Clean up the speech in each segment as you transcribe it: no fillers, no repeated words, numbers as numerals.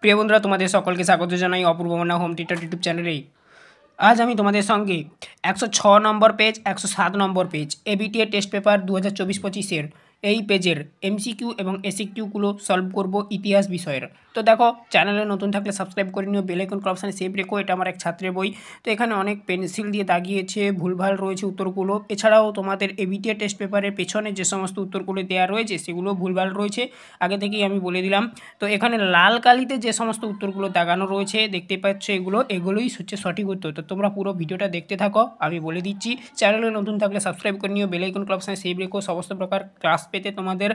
প্রিয় বন্ধুরা, তোমাদের সকলকে স্বাগত জানাই অপূর্ব মনা হোম থিয়েটার ইউটিউব চ্যানেলে। আজ আমি তোমাদের সঙ্গে 106 নম্বর পেজ, 107 নম্বর পেজ এবিটিএ টেস্ট পেপার 2024-25 এই পেজের এমসিকিউ এবং এসিকিউগুলো সলভ করব ইতিহাস বিষয়ের। তো দেখো, চ্যানেলে নতুন থাকলে সাবস্ক্রাইব করে নিও, বেল আইকন অপশানে সেভ রেখো। এটা আমার এক ছাত্রের বই, তো এখানে অনেক পেন্সিল দিয়ে দাগিয়েছে, ভুলভাল রয়েছে উত্তরগুলো। এছাড়াও তোমাদের এবিটিএ টেস্ট পেপারের পেছনে যে সমস্ত উত্তরগুলো দেওয়া রয়েছে সেগুলো ভুলভাল রয়েছে, আগে থেকেই আমি বলে দিলাম। তো এখানে লাল কালিতে যে সমস্ত উত্তরগুলো দাগানো রয়েছে দেখতে পাচ্ছ, এগুলোই হচ্ছে সঠিক উত্তর। তো তোমরা পুরো ভিডিওটা দেখতে থাকো, আমি বলে দিচ্ছি। চ্যানেলে নতুন থাকলে সাবস্ক্রাইব করে নিও, বেল আইকন অপশানে সেভ রেখো সমস্ত প্রকার ক্লাস পেতে তোমাদের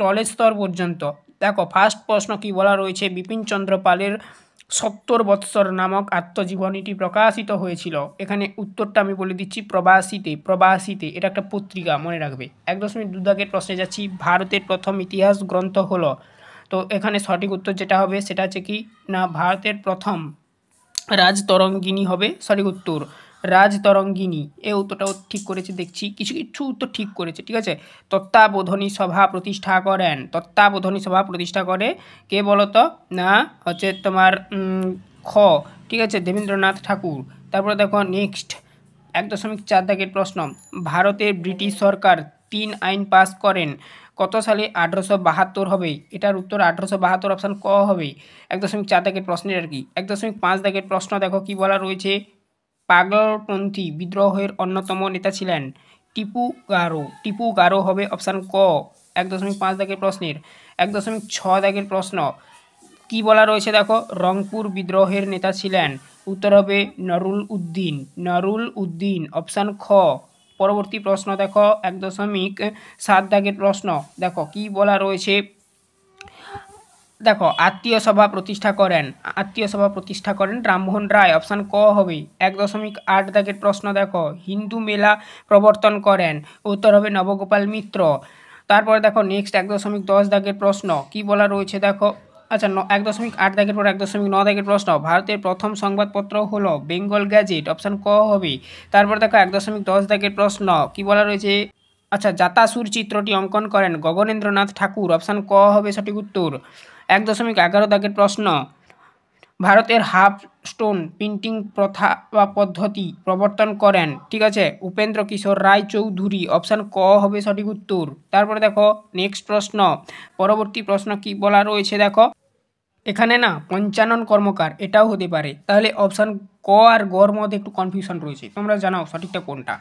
কলেজ স্তর পর্যন্ত। দেখো, ফার্স্ট প্রশ্ন কি বলা রয়েছে, বিপিন চন্দ্র পালের 70 বৎসর নামক আত্মজীবনীটি প্রকাশিত হয়েছিল। এখানে উত্তরটা আমি বলে দিচ্ছি, প্রবাসীতে। এটা একটা পত্রিকা, মনে রাখবে। 1.2 দাগের প্রশ্নে যাচ্ছি, ভারতের প্রথম ইতিহাস গ্রন্থ হলো। তো এখানে সঠিক উত্তর যেটা হবে সেটা হচ্ছে কি না, ভারতের প্রথম রাজতরঙ্গিনী হবে সঠিক উত্তর। রাজতরঙ্গিনী, এই উত্তরটাও ঠিক করেছে দেখছি, কিছু কিছু উত্তর ঠিক করেছে, ঠিক আছে। তত্ত্বাবধানী সভা প্রতিষ্ঠা করে কে বলতো না, হচ্ছে তোমার খ, ঠিক আছে, দেবেন্দ্রনাথ ঠাকুর। তারপরে দেখো নেক্সট 1.4 দাগের প্রশ্ন, ভারতের ব্রিটিশ সরকার 3 আইন পাস করেন কত সালে? 1872 হবে। এটার উত্তর 1872, অপশান ক হবে। 1.4 দাগের প্রশ্নের আর কি। 1.5 দাগের প্রশ্ন দেখো কি বলা রয়েছে, পাগলপন্থী বিদ্রোহের অন্যতম নেতা ছিলেন টিপু গারো হবে, অপশান ক 1.5 দাগের প্রশ্নের। 1.6 দাগের প্রশ্ন কি বলা রয়েছে দেখো, রংপুর বিদ্রোহের নেতা ছিলেন, উত্তর হবে নরুল উদ্দিন, অপশান খ। পরবর্তী প্রশ্ন দেখো 1.7 দাগের প্রশ্ন, দেখো কি বলা রয়েছে, দেখো আত্মীয় সভা প্রতিষ্ঠা করেন রামমোহন রায়, অপশান ক হবে। 1.8 দাগের প্রশ্ন দেখো, হিন্দু মেলা প্রবর্তন করেন, উত্তর হবে নবগোপাল মিত্র। তারপরে দেখো নেক্সট 1.10 দাগের প্রশ্ন কি বলা রয়েছে দেখো, আচ্ছা 1.8 দাগের পর 1.9 দাগের প্রশ্ন, ভারতের প্রথম সংবাদপত্র হলো বেঙ্গল গ্যাজেট, অপশান ক হবে। তারপর দেখো 1.10 দাগের প্রশ্ন কি বলা রয়েছে, আচ্ছা জাতাসুর চিত্রটি অঙ্কন করেন গগনেন্দ্রনাথ ঠাকুর, অপশান ক হবে সঠিক উত্তর। 1.11 দাগের প্রশ্ন, ভারতের হাফ স্টোন প্রিন্টিং প্রথা বা পদ্ধতি প্রবর্তন করেন, ঠিক আছে, উপেন্দ্র কিশোর রায় চৌধুরী, অপশান ক হবে সঠিক উত্তর। তারপরে দেখো নেক্সট প্রশ্ন, পরবর্তী প্রশ্ন কি বলা রয়েছে দেখো, এখানে না পঞ্চানন কর্মকার এটাও হতে পারে, তাহলে অপশান ক আর গর মধ্যে একটু কনফিউশন রয়েছে, তোমরা জানাও সঠিকটা কোনটা।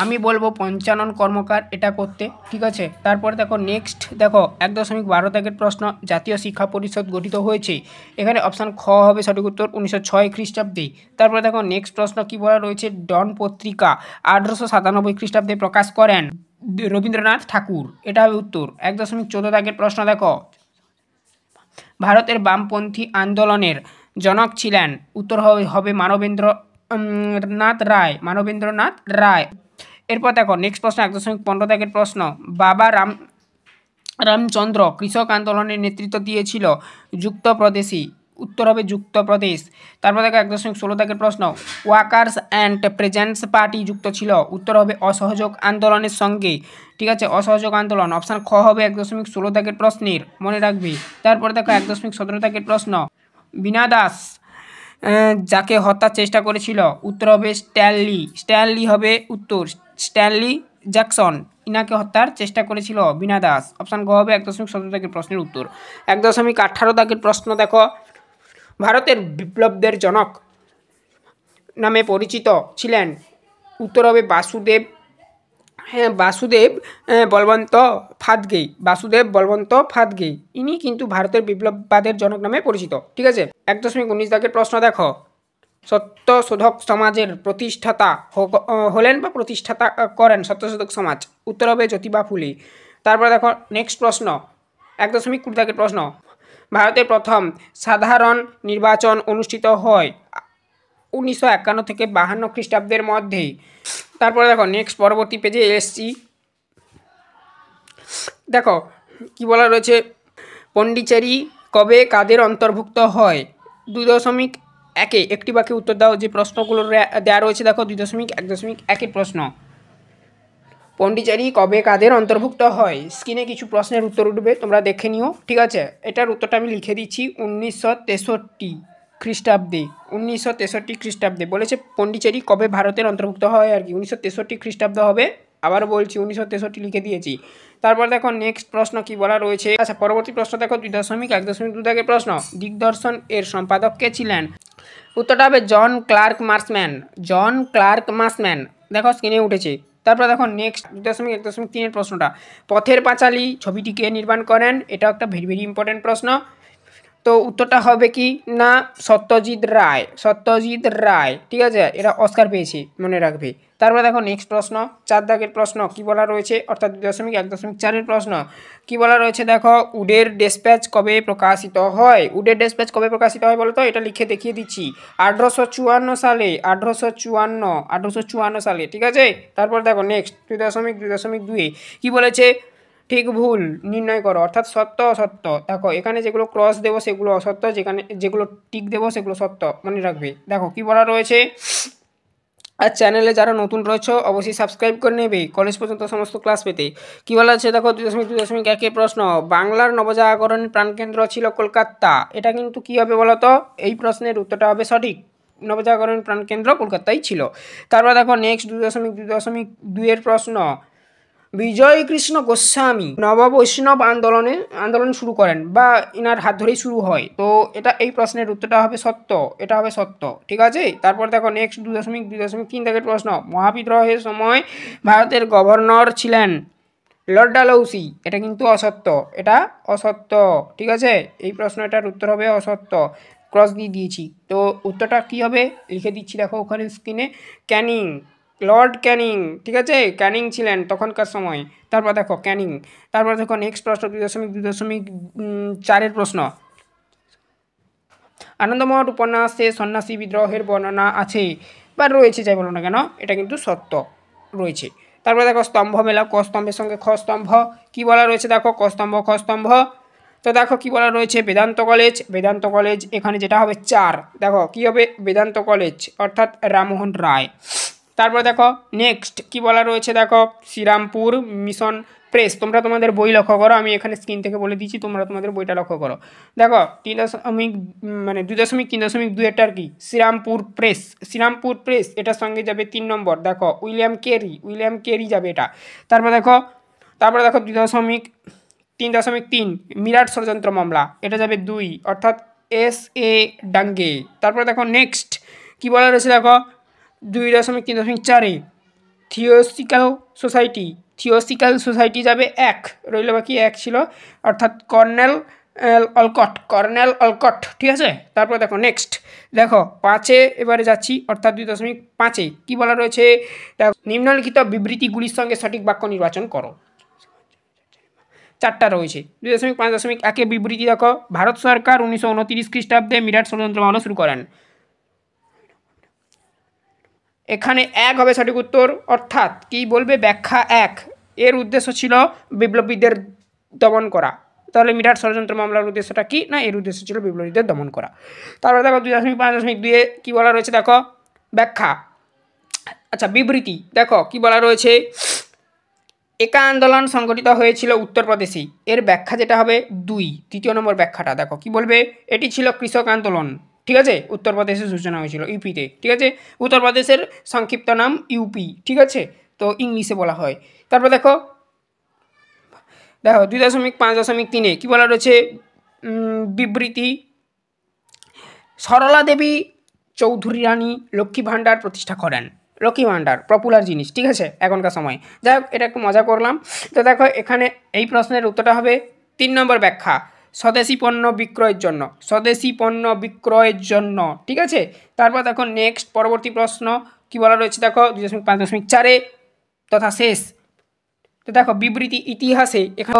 আমি বলবো পঞ্চানন কর্মকার এটা করতে, ঠিক আছে। তারপরে দেখো নেক্সট দেখো 1.12 দাগের প্রশ্ন, জাতীয় শিক্ষা পরিষদ গঠিত হয়েছে, এখানে অপশান খ হবে সঠিক উত্তর, 1906 খ্রিস্টাব্দে। তারপরে দেখো নেক্সট প্রশ্ন কি বলা রয়েছে, ডন পত্রিকা 1897 খ্রিস্টাব্দে প্রকাশ করেন রবীন্দ্রনাথ ঠাকুর, এটা হবে উত্তর। 1.14 দাগের প্রশ্ন দেখো, ভারতের বামপন্থী আন্দোলনের জনক ছিলেন, উত্তর হবে মানবেন্দ্রনাথ রায়। এরপর দেখো নেক্সট প্রশ্ন 1.15 দাগের প্রশ্ন, বাবা রামচন্দ্র কৃষক আন্দোলনের নেতৃত্ব দিয়েছিল যুক্তপ্রদেশী, উত্তর হবে যুক্তপ্রদেশ। তারপর দেখো 1.16 দাগের প্রশ্ন, ওয়ার্কার্স অ্যান্ড প্রেজেন্টস পার্টি যুক্ত ছিল, উত্তর হবে অসহযোগ আন্দোলনের সঙ্গে, ঠিক আছে, অসহযোগ আন্দোলন, অপশান খ হবে 1.16 দাগের প্রশ্নের, মনে রাখবে। তারপরে দেখো 1.17 দাগের প্রশ্ন, বীণা দাস যাকে হত্যার চেষ্টা করেছিল, উত্তর হবে স্ট্যানলি হবে উত্তর, স্ট্যানলি জ্যাকসন ইনাকে হত্যার চেষ্টা করেছিল বীণা দাস, অপশান গ হবে 1.17 দাগের প্রশ্নের উত্তর। 1.18 দাগের প্রশ্ন দেখো, ভারতের বিপ্লবদের জনক নামে পরিচিত ছিলেন, উত্তর হবে বাসুদেব বলবন্ত ফাদগে, ইনি কিন্তু ভারতের বিপ্লববাদের জনক নামে পরিচিত, ঠিক আছে। 1.19 দাগের প্রশ্ন দেখো, সত্যশোধক সমাজের প্রতিষ্ঠাতা হলেন বা প্রতিষ্ঠাতা করেন সত্যশোধক সমাজ, উত্তর হবে জ্যোতিবা ফুলে। তারপরে দেখো নেক্সট প্রশ্ন 1.20 দাগের প্রশ্ন, ভারতের প্রথম সাধারণ নির্বাচন অনুষ্ঠিত হয় 1951 থেকে 52 খ্রিস্টাব্দের মধ্যে। তারপরে দেখো নেক্সট পরবর্তী পেজে এসছি, দেখো কি বলা রয়েছে, পন্ডিচেরি কবে কাদের অন্তর্ভুক্ত হয়? 2.1 একটি বাক্যে উত্তর দাও, যে প্রশ্নগুলো দেওয়া রয়েছে দেখো 2.1.1 প্রশ্ন, পন্ডিচেরি কবে কাদের অন্তর্ভুক্ত হয়? স্ক্রিনে কিছু প্রশ্নের উত্তর উঠবে, তোমরা দেখে নিও, ঠিক আছে। এটার উত্তরটা আমি লিখে দিচ্ছি 1963 খ্রিস্টাব্দে। 1963 খ্রিস্টাব্দে বলেছে পন্ডিচেরি কবে ভারতের অন্তর্ভুক্ত হয় আর কি, 1963 খ্রিস্টাব্দ হবে। আবার বলছি 1963 লিখে দিয়েছি। তারপর দেখো নেক্সট প্রশ্ন কি বলা রয়েছে। আচ্ছা, পরবর্তী প্রশ্ন দেখো 2.1.2 দাগের প্রশ্ন। দিগদর্শন এর সম্পাদক কে ছিলেন? উত্তরটা হবে জন ক্লার্ক মার্সম্যান। জন ক্লার্ক মার্সম্যান, দেখো স্ক্রিনে উঠেছে। তারপর দেখো নেক্সট 2.1.3 প্রশ্নটা। পথের পাঁচালী ছবিটি কে নির্মাণ করেন? এটা একটা ভেরি ভেরি ইম্পর্টেন্ট প্রশ্ন। তো উত্তরটা হবে কি না সত্যজিৎ রায়। সত্যজিৎ রায়, ঠিক আছে, এরা অস্কার পেয়েছে, মনে রাখবে। তারপরে দেখো নেক্সট প্রশ্ন 4 দাগের প্রশ্ন কি বলা রয়েছে, অর্থাৎ 2.1.4 প্রশ্ন কি বলা রয়েছে দেখো। উডের ডেসপ্যাচ কবে প্রকাশিত হয়? উডের ডেসপ্যাচ কবে প্রকাশিত হয় বলো তো? এটা লিখে দেখিয়ে দিচ্ছি 1854 সালে। 1854 সালে, ঠিক আছে। তারপর দেখো নেক্সট 2.2 কি বলেছে, ঠিক ভুল নির্ণয় করো, অর্থাৎ সত্য অসত্য। দেখো এখানে যেগুলো ক্রস দেবো সেগুলো অসত্য, যেগুলো টিক দেবো সেগুলো সত্য, মনে রাখবে। দেখো কি বলা রয়েছে। আর চ্যানেলে যারা নতুন রয়েছে অবশ্যই সাবস্ক্রাইব করে নেবে কলেজ পর্যন্ত সমস্ত ক্লাস পেতে। কী বলা আছে দেখো 2.2.1 প্রশ্ন। বাংলার নবজাগরণ প্রাণকেন্দ্র ছিল কলকাতা। এটা কিন্তু কী হবে বলো তো? এই প্রশ্নের উত্তরটা হবে সঠিক, নবজাগরণ প্রাণকেন্দ্র কলকাতায় ছিল। তারপর দেখো নেক্সট 2.2.2 প্রশ্ন। বিজয় কৃষ্ণ গোস্বামী নববৈষ্ণব আন্দোলন শুরু করেন বা ইনার হাত ধরেই শুরু হয়। তো এটা এই প্রশ্নের উত্তরটা হবে সত্য, এটা হবে সত্য, ঠিক আছে। তারপর দেখো নেক্সট 2.2.3 দাগের প্রশ্ন। মহাবিদ্রোহের সময় ভারতের গভর্নর ছিলেন লর্ড ডালহৌসি। এটা কিন্তু অসত্য, এটা অসত্য, ঠিক আছে। এই প্রশ্নটার উত্তর হবে অসত্য, ক্রস দিয়ে দিয়েছি। তো উত্তরটা কী হবে লিখে দিচ্ছি, দেখো ওখানে স্ক্রিনে, ক্যানিং, লর্ড ক্যানিং, ঠিক আছে, ক্যানিং ছিলেন তখনকার সময়। তারপর দেখো ক্যানিং। তারপর দেখো নেক্সট প্রশ্ন 2.2.4 প্রশ্ন। আনন্দমঠ উপন্যাসে সন্ন্যাসী বিদ্রোহের বর্ণনা আছে বা রয়েছে, যাই বলো না কেন, এটা কিন্তু সত্য রয়েছে। তারপরে দেখো স্তম্ভ মেলা, ক স্তম্ভের সঙ্গে খ স্তম্ভ কি বলা রয়েছে দেখো, ক স্তম্ভ খ স্তম্ভ। তো দেখো কি বলা রয়েছে, বেদান্ত কলেজ। বেদান্ত কলেজ এখানে যেটা হবে 4, দেখো কি হবে বেদান্ত কলেজ, অর্থাৎ রামমোহন রায়। তারপর দেখো নেক্সট কি বলা রয়েছে দেখো, শ্রীরামপুর মিশন প্রেস। তোমরা তোমাদের বই লক্ষ্য করো, আমি এখানে স্ক্রিন থেকে বলে দিচ্ছি, তোমরা তোমাদের বইটা লক্ষ্য করো। দেখো 2.3.2 এটার কি শ্রীরামপুর প্রেস। শ্রীরামপুর প্রেস এটার সঙ্গে যাবে 3 নম্বর, দেখো উইলিয়াম কেরি যাবে এটা। তারপরে দেখো 2.3.3 মিরাট ষড়যন্ত্র মামলা, এটা যাবে 2, অর্থাৎ S.A. ডাঙ্গে। তারপরে দেখো নেক্সট কি বলা রয়েছে দেখো 2.3.4 থিওসফিক্যাল সোসাইটি যাবে 1, রইল বাকি 1 ছিল, অর্থাৎ কর্নেল অলকট, ঠিক আছে। তারপর দেখো নেক্সট দেখো 5 এবারে যাচ্ছি, অর্থাৎ 2.5 কি বলা রয়েছে, নিম্নলিখিত বিবৃতিগুলির সঙ্গে সঠিক বাক্য নির্বাচন করো। 4টা রয়েছে। 2.5.1 বিবৃতি দেখো, ভারত সরকার 1929 খ্রিস্টাব্দে মিরাট ষড়যন্ত্র মামলা শুরু করেন। এখানে 1 হবে সঠিক উত্তর, অর্থাৎ কি বলবে ব্যাখ্যা 1, এর উদ্দেশ্য ছিল বিপ্লবীদের দমন করা। তাহলে মিরাট ষড়যন্ত্র মামলার উদ্দেশ্যটা কি না, এর উদ্দেশ্য ছিল বিপ্লবীদের দমন করা। তারপরে দেখো 2.5.2 কি বলা রয়েছে দেখো, ব্যাখ্যা, আচ্ছা বিবৃতি দেখো কি বলা রয়েছে, একা আন্দোলন সংগঠিত হয়েছিল উত্তরপ্রদেশে। এর ব্যাখ্যা যেটা হবে 2, তৃতীয় নম্বর ব্যাখ্যাটা দেখো কি বলবে, এটি ছিল কৃষক আন্দোলন, ঠিক আছে, উত্তরপ্রদেশের সূচনা হয়েছিল ইউপিতে, ঠিক আছে, উত্তরপ্রদেশের সংক্ষিপ্ত নাম ইউপি, ঠিক আছে, তো ইংলিশে বলা হয়। তারপর দেখো 2.5.3 কি বলা রয়েছে, বিবৃতি, সরলা দেবী চৌধুরী রানী লক্ষ্মী ভাণ্ডার প্রতিষ্ঠা করেন। লক্ষ্মী ভাণ্ডার পপুলার জিনিস, ঠিক আছে, এখনকার সময়। যাই হোক, এটা একটু মজা করলাম। তো দেখো এখানে এই প্রশ্নের উত্তরটা হবে 3 নম্বর ব্যাখ্যা, স্বদেশি পণ্য বিক্রয়ের জন্য, ঠিক আছে। তারপর দেখো নেক্সট পরবর্তী প্রশ্ন কি বলা রয়েছে দেখো 2.5.4 তথা শেষ। তো দেখো বিবৃতি ইতিহাসে, এখানে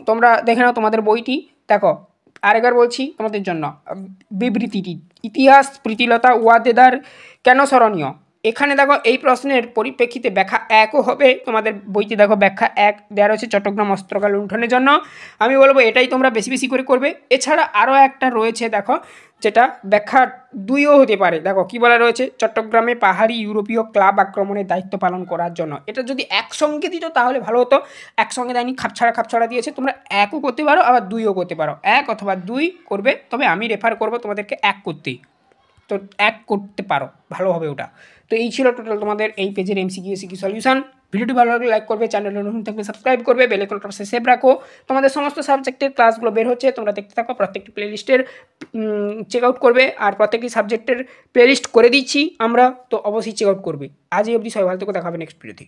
তোমরা দেখে নাও তোমাদের বইটি, দেখো আরেকবার বলছি তোমাদের জন্য, বিবৃতিটি, ইতিহাস প্রীতিলতা ওয়াদেদার কেন স্মরণীয়? এখানে দেখো এই প্রশ্নের পরিপ্রেক্ষিতে ব্যাখ্যা 1ও হবে, তোমাদের বইতে দেখো ব্যাখ্যা 1 দেওয়া রয়েছে চট্টগ্রাম অস্ত্রকার লুণ্ঠনের জন্য। আমি বলবো এটাই তোমরা বেশি বেশি করে করবে। এছাড়া আরও একটা রয়েছে দেখো, যেটা ব্যাখ্যা 2ও হতে পারে। দেখো কি বলা রয়েছে, চট্টগ্রামে পাহাড়ি ইউরোপীয় ক্লাব আক্রমণের দায়িত্ব পালন করার জন্য। এটা যদি একসঙ্গে দিত তাহলে ভালো হতো, একসঙ্গে দেয়নি, খাপছাড়া দিয়েছে। তোমরা 1ও করতে পারো, আবার 2ও করতে পারো, 1 অথবা 2 করবে, তবে আমি রেফার করবো তোমাদেরকে 1 করতেই। তো 1 করতে পারো, ভালো হবে ওটা। তো এই ছিল টোটাল তোমাদের এই পেজের এমসিকিউ সলিউশন। ভিডিওটি ভালো লাগলে লাইক করবে, চ্যানেলে নতুন থাকলে সাবস্ক্রাইব করবে, বেল আইকনটা প্রেস সেভ রাখো। তোমাদের সমস্ত সাবজেক্টের ক্লাসগুলো বের হচ্ছে, তোমরা দেখতে থাকো। প্রত্যেকটি প্লেলিস্টের চেক আউট করবে, আর প্রত্যেকটি সাবজেক্টের প্লেলিস্ট করে দিচ্ছি আমরা, তো অবশ্যই চেক আউট করবে। আজ এই অবধি, সবাই ভালো থেকো, দেখা হবে নেক্সট ভিডিওতে।